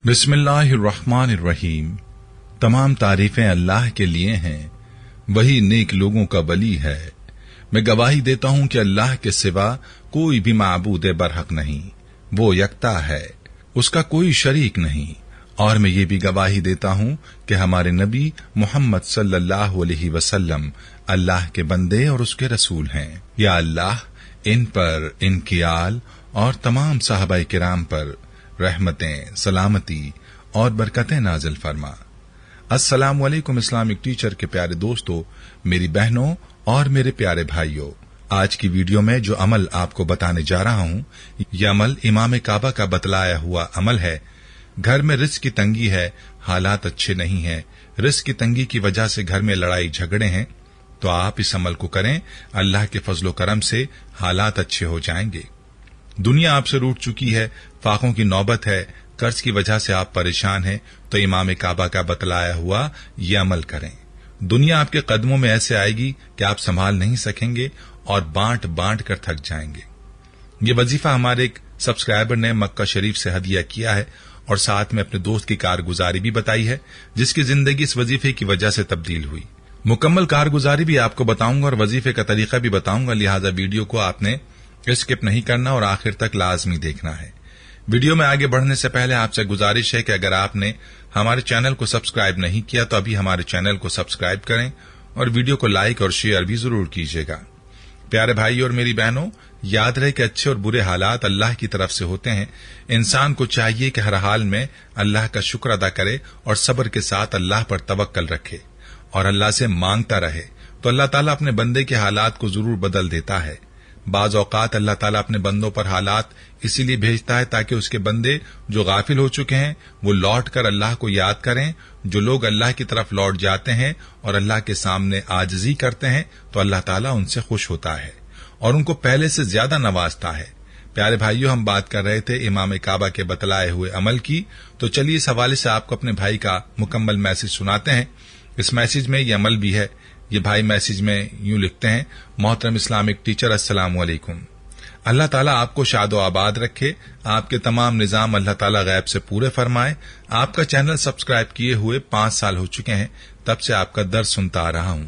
बिस्मिल्लाहिर्रहमानिर्रहीम। तमाम तारीफें अल्लाह के लिए हैं, वही नेक लोगों का वली है। मैं गवाही देता हूं कि अल्लाह के सिवा कोई भी माबूद बरहक नहीं, वो यकता है, उसका कोई शरीक नहीं। और मैं ये भी गवाही देता हूं कि हमारे नबी मोहम्मद सल्लल्लाहु अलैहि वसल्लम अल्लाह के बंदे और उसके रसूल हैं। या अल्लाह इन पर, इनकी आल और तमाम सहाबाए किराम पर रहमतें, सलामती और बरकतें नाजिल फरमा। अस्सलामु अलैकुम इस्लामिक टीचर के प्यारे दोस्तों, मेरी बहनों और मेरे प्यारे भाइयों, आज की वीडियो में जो अमल आपको बताने जा रहा हूं, यह अमल इमाम काबा का बतलाया हुआ अमल है। घर में रिस्क की तंगी है, हालात अच्छे नहीं है, रिस्क की तंगी की वजह से घर में लड़ाई झगड़े हैं, तो आप इस अमल को करें। अल्लाह के फजलो करम से हालात अच्छे हो जाएंगे। दुनिया आपसे रूठ चुकी है, फाकों की नौबत है, कर्ज की वजह से आप परेशान हैं, तो इमाम काबा का बतलाया हुआ ये अमल करें। दुनिया आपके कदमों में ऐसे आएगी कि आप संभाल नहीं सकेंगे और बांट बांट कर थक जाएंगे। ये वजीफा हमारे एक सब्सक्राइबर ने मक्का शरीफ से हदिया किया है और साथ में अपने दोस्त की कारगुजारी भी बताई है, जिसकी जिंदगी इस वजीफे की वजह से तब्दील हुई। मुकम्मल कारगुजारी भी आपको बताऊंगा और वजीफे का तरीका भी बताऊंगा, लिहाजा वीडियो को आपने स्किप नहीं करना और आखिर तक लाजमी देखना है। वीडियो में आगे बढ़ने से पहले आपसे गुजारिश है कि अगर आपने हमारे चैनल को सब्सक्राइब नहीं किया तो अभी हमारे चैनल को सब्सक्राइब करें और वीडियो को लाइक और शेयर भी जरूर कीजिएगा। प्यारे भाई और मेरी बहनों, याद रहे कि अच्छे और बुरे हालात अल्लाह की तरफ से होते हैं। इंसान को चाहिए कि हर हाल में अल्लाह का शुक्र अदा करे और सब्र के साथ अल्लाह पर तवक्कल रखे और अल्लाह से मांगता रहे, तो अल्लाह ताला अपने बंदे के हालात को जरूर बदल देता है। बाज औकात अल्लाह ताला अपने बंदों पर हालात इसीलिए भेजता है ताकि उसके बंदे जो गाफिल हो चुके हैं वो लौट कर अल्लाह को याद करें। जो लोग अल्लाह की तरफ लौट जाते हैं और अल्लाह के सामने आजिज़ी करते हैं तो अल्लाह ताला उनसे खुश होता है और उनको पहले से ज्यादा नवाजता है। प्यारे भाइयों, हम बात कर रहे थे इमाम काबा के बतलाए हुए अमल की, तो चलिए इस हवाले से आपको अपने भाई का मुकम्मल मैसेज सुनाते हैं। इस मैसेज में ये अमल भी है। ये भाई मैसेज में यूं लिखते हैं, मोहतरम इस्लामिक टीचर, अस्सलामु अलैकुम। अल्लाह ताला आपको शादो आबाद रखे, आपके तमाम निजाम अल्लाह ताला गैब से पूरे फरमाए। आपका चैनल सब्सक्राइब किए हुए 5 साल हो चुके हैं, तब से आपका दर्द सुनता आ रहा हूं।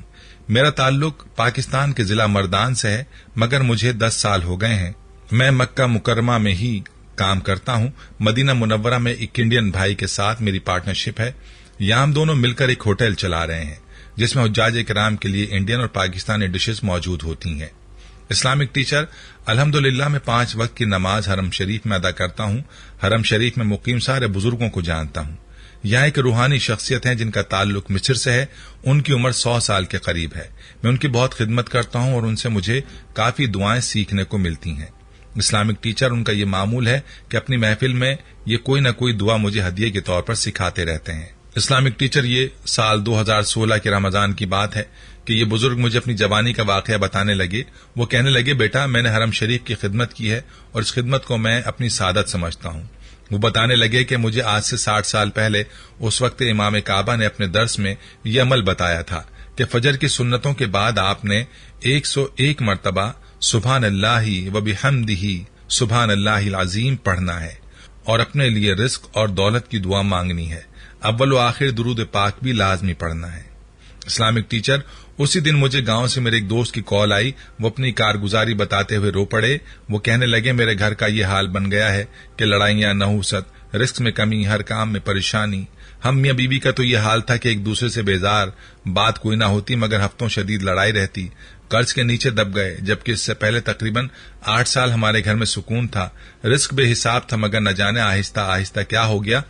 मेरा ताल्लुक पाकिस्तान के जिला मर्दान से है, मगर मुझे 10 साल हो गए हैं। मैं मक्का मुकरमा में ही काम करता हूं। मदीना मुनव्वरा में एक इंडियन भाई के साथ मेरी पार्टनरशिप है। यहां हम दोनों मिलकर एक होटल चला रहे हैं जिसमें हुज्जाज किराम के लिए इंडियन और पाकिस्तानी डिशेस मौजूद होती हैं। इस्लामिक टीचर, अल्हम्दुलिल्लाह मैं 5 वक्त की नमाज हरम शरीफ में अदा करता हूं। हरम शरीफ में मुकीम सारे बुजुर्गों को जानता हूं। यहाँ एक रूहानी शख्सियत है जिनका ताल्लुक मिस्र से है। उनकी उम्र 100 साल के करीब है। मैं उनकी बहुत खिदमत करता हूं और उनसे मुझे काफी दुआएं सीखने को मिलती हैं। इस्लामिक टीचर, उनका ये मामूल है कि अपनी महफिल में ये कोई न कोई दुआ मुझे हदिये के तौर पर सिखाते रहते हैं। इस्लामिक टीचर, ये साल 2016 के रमजान की बात है कि ये बुजुर्ग मुझे अपनी जवानी का वाकया बताने लगे। वो कहने लगे, बेटा मैंने हरम शरीफ की खिदमत की है और इस खिदमत को मैं अपनी सादत समझता हूँ। वो बताने लगे कि मुझे आज से 60 साल पहले उस वक्त इमाम काबा ने अपने दर्स में ये अमल बताया था कि फजर की सुन्नतों के बाद आपने 101 मरतबा सुभान अल्लाही व बिहम्दिही सुभान अल्लाहिल अज़ीम पढ़ना है और अपने लिए रिस्क और दौलत की दुआ मांगनी है। अव्वल व आखिर दुरूद पाक भी लाजमी पढ़ना है। इस्लामिक टीचर, उसी दिन मुझे गांव से मेरे एक दोस्त की कॉल आई। वो अपनी कारगुजारी बताते हुए रो पड़े। वो कहने लगे, मेरे घर का ये हाल बन गया है कि लड़ाइयां, नहुसत, रिस्क में कमी, हर काम में परेशानी। हम मियां बीवी का तो ये हाल था कि एक दूसरे से बेजार, बात कोई ना होती मगर हफ्तों शदीद लड़ाई रहती। कर्ज के नीचे दब गए, जबकि इससे पहले तकरीबन 8 साल हमारे घर में सुकून था। रिस्क बेहिसाब था मगर न जाने आहिस्ता आहिस्ता क्या हो गया,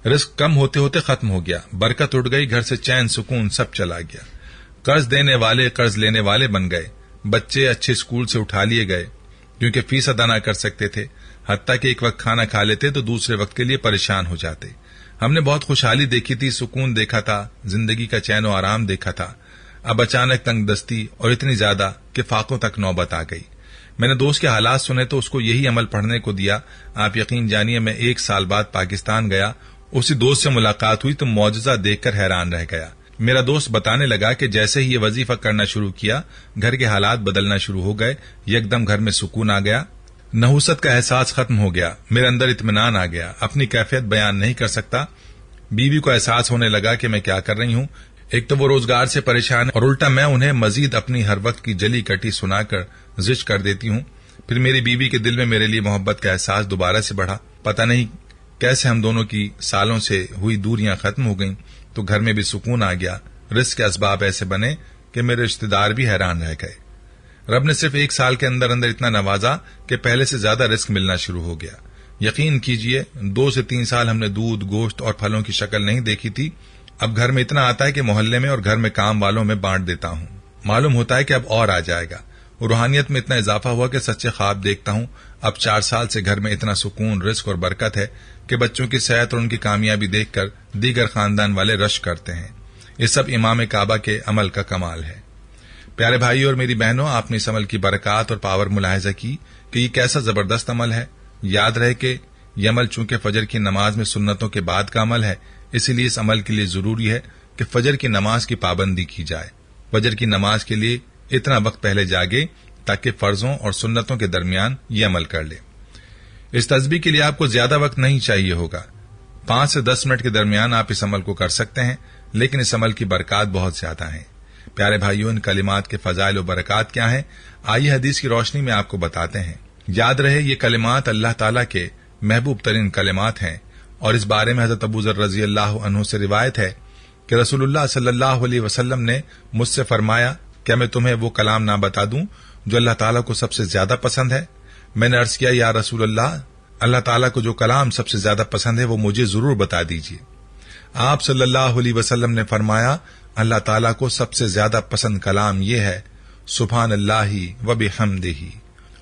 रिस्क कम होते होते खत्म हो गया, बरकत उड़ गई, घर से चैन सुकून सब चला गया। कर्ज देने वाले कर्ज लेने वाले बन गए। बच्चे अच्छे स्कूल से उठा लिए गए क्योंकि फीस अदा न कर सकते थे। हत्ता कि एक वक्त खाना खा लेते तो दूसरे वक्त के लिए परेशान हो जाते। हमने बहुत खुशहाली देखी थी, सुकून देखा था, जिंदगी का चैन और आराम देखा था। अब अचानक तंगदस्ती और इतनी ज्यादा कि फाकों तक नौबत आ गई। मैंने दोस्त के हालात सुने तो उसको यही अमल पढ़ने को दिया। आप यकीन जानिए, मैं 1 साल बाद पाकिस्तान गया। उसी दोस्त से मुलाकात हुई तो मौजज़ा देखकर हैरान रह गया। मेरा दोस्त बताने लगा कि जैसे ही ये वजीफा करना शुरू किया, घर के हालात बदलना शुरू हो गए। यकदम घर में सुकून आ गया। नहुसत का एहसास खत्म हो गया, मेरे अंदर इत्मीनान आ गया, अपनी कैफियत बयान नहीं कर सकता। बीवी को एहसास होने लगा कि मैं क्या कर रही हूं। एक तो वो रोजगार से परेशान है और उल्टा मैं उन्हें मजीद अपनी हर वक्त की जली कटी सुनाकर जिज कर देती हूं। फिर मेरी बीवी के दिल में मेरे लिए मोहब्बत का एहसास दोबारा से बढ़ा। पता नहीं कैसे हम दोनों की सालों से हुई दूरियां खत्म हो गईं, तो घर में भी सुकून आ गया। रिस्क के असबाब ऐसे बने कि मेरे रिश्तेदार भी हैरान रह गए। रब ने सिर्फ 1 साल के अंदर अंदर इतना नवाजा कि पहले से ज्यादा रिस्क मिलना शुरू हो गया। यकीन कीजिए 2 से 3 साल हमने दूध, गोश्त और फलों की शक्ल नहीं देखी थी। अब घर में इतना आता है कि मोहल्ले में और घर में काम वालों में बांट देता हूं। मालूम होता है कि अब और आ जाएगा। रूहानियत में इतना इजाफा हुआ कि सच्चे ख्वाब देखता हूं। अब 4 साल से घर में इतना सुकून, रिस्क और बरकत है कि बच्चों की सेहत और उनकी कामयाबी देखकर दीगर खानदान वाले रश करते हैं। ये सब इमाम काबा के अमल का कमाल है। प्यारे भाई और मेरी बहनों, आपने इस अमल की बरकत और पावर मुलाहिजा की कि ये कैसा जबरदस्त अमल है। याद रहे कि यह अमल चूंकि फजर की नमाज में सुन्नतों के बाद का अमल है, इसीलिए इस अमल के लिए जरूरी है कि फजर की नमाज की पाबंदी की जाए। फजर की नमाज के लिए इतना वक्त पहले जागे ताकि फर्जों और सुन्नतों के दरमियान ये अमल कर ले। इस तस्बीह के लिए आपको ज्यादा वक्त नहीं चाहिए होगा। 5 से 10 मिनट के दरमियान आप इस अमल को कर सकते हैं, लेकिन इस अमल की बरकत बहुत ज्यादा है। प्यारे भाइयों, इन कलिमात के फजाइल और बरकत क्या हैं, आइए हदीस की रोशनी में आपको बताते हैं। याद रहे ये कलिमात अल्लाह ताला के महबूब तरीन कलिमात हैं और इस बारे में हजरत अबू ज़र रज़ी अल्लाह अन्हु से रिवायत है कि रसूलुल्लाह सल्लल्लाहु अलैहि वसल्लम ने मुझसे फरमाया, क्या मैं तुम्हें वो कलाम ना बता दूं जो अल्लाह ताला को सबसे ज्यादा पसंद है? मैंने अर्ज किया, या रसूलल्लाह, अल्लाह ताला को जो कलाम सबसे ज्यादा पसंद है वो मुझे जरूर बता दीजिए। आप सल्लल्लाहु अलैहि वसल्लम ने फरमाया, अल्लाह ताला को सबसे ज्यादा पसंद कलाम ये है, सुभान अल्लाहि व बिहम्दिही।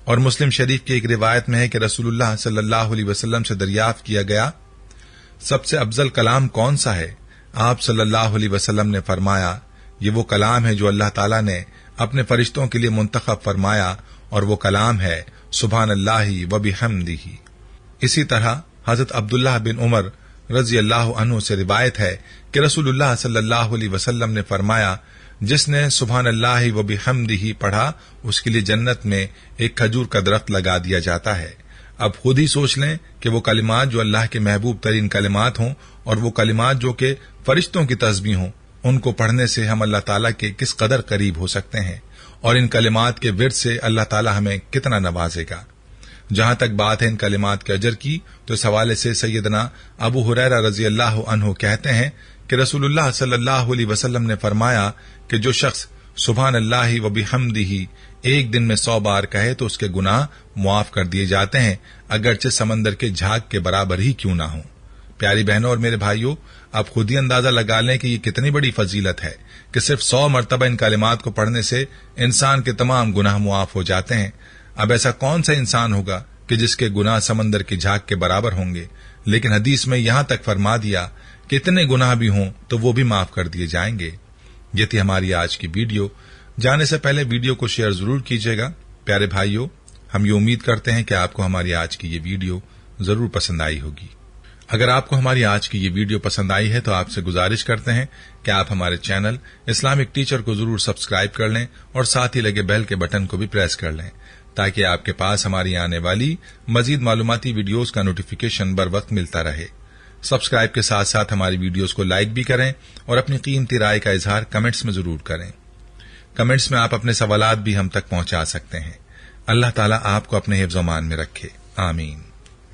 और मुस्लिम शरीफ की एक रिवायत में है कि रसूलुल्लाह सल्लल्लाहु अलैहि वसल्लम से दरियाफ्त किया गया, सबसे अफजल कलाम कौन सा है? आप सल्लल्लाहु अलैहि वसल्लम ने फरमाया, ये वो कलाम है जो अल्लाह ताला ने अपने फरिश्तों के लिए मुंतखब फरमाया और वो कलाम है सुभान अल्लाहि व बिहम्दिही। इसी तरह हजरत अब्दुल्लाह बिन उमर रजी अल्लाह अन्हु से रिवायत है कि रसूलुल्लाह सल्लल्लाहु अलैहि वसल्लम ने फरमाया, जिसने सुभान अल्लाहि व बिहम्दिही पढ़ा उसके लिए जन्नत में एक खजूर का दरख्त लगा दिया जाता है। अब खुद ही सोच लें कि वो कलिमात जो अल्लाह के महबूब तरीन कलिमात हों और वो कलिमात जो कि फरिश्तों की तस्बीह हों, उनको पढ़ने से हम अल्लाह ताला के किस कदर करीब हो सकते हैं और इन कलिमात के विर्द से अल्लाह ताला हमें कितना नवाजेगा। जहां तक बात है इन कलिमात के अजर की, तो इस हवाले से सैयदना अबू हुरैरा रजी अल्लाह अन्हु कहते हैं कि रसूलुल्लाह सल्लल्लाहु अलैहि वसल्लम ने फरमाया कि जो शख्स सुभान अल्लाहि व बिहम्दिही एक दिन में 100 बार कहे तो उसके गुनाह मुआफ कर दिए जाते हैं, अगरचे समंदर के झाग के बराबर ही क्यों ना हो। प्यारी बहनों और मेरे भाइयों, आप खुद ही अंदाजा लगा लें कि ये कितनी बड़ी फजीलत है कि सिर्फ 100 मरतबा इन कलिमात को पढ़ने से इंसान के तमाम गुनाह मुआफ हो जाते हैं। अब ऐसा कौन सा इंसान होगा कि जिसके गुनाह समंदर की झाग के बराबर होंगे, लेकिन हदीस में यहां तक फरमा दिया कि इतने गुनाह भी हों तो वो भी माफ कर दिए जाएंगे। ये थी हमारी आज की वीडियो। जाने से पहले वीडियो को शेयर जरूर कीजिएगा। प्यारे भाइयों, हम ये उम्मीद करते हैं कि आपको हमारी आज की ये वीडियो जरूर पसंद आई होगी। अगर आपको हमारी आज की ये वीडियो पसंद आई है तो आपसे गुजारिश करते हैं कि आप हमारे चैनल इस्लामिक टीचर को जरूर सब्सक्राइब कर लें और साथ ही लगे बेल के बटन को भी प्रेस कर लें, ताकि आपके पास हमारी आने वाली मजीद मालूमाती वीडियोस का नोटिफिकेशन बर वक्त मिलता रहे। सब्सक्राइब के साथ साथ हमारी वीडियोस को लाइक भी करें और अपनी कीमती राय का इजहार कमेंट्स में जरूर करें। कमेंट्स में आप अपने सवालात भी हम तक पहुंचा सकते हैं। अल्लाह ताला आपको अपने हिफ्ज़-ओ-मान में रखे। आमीन।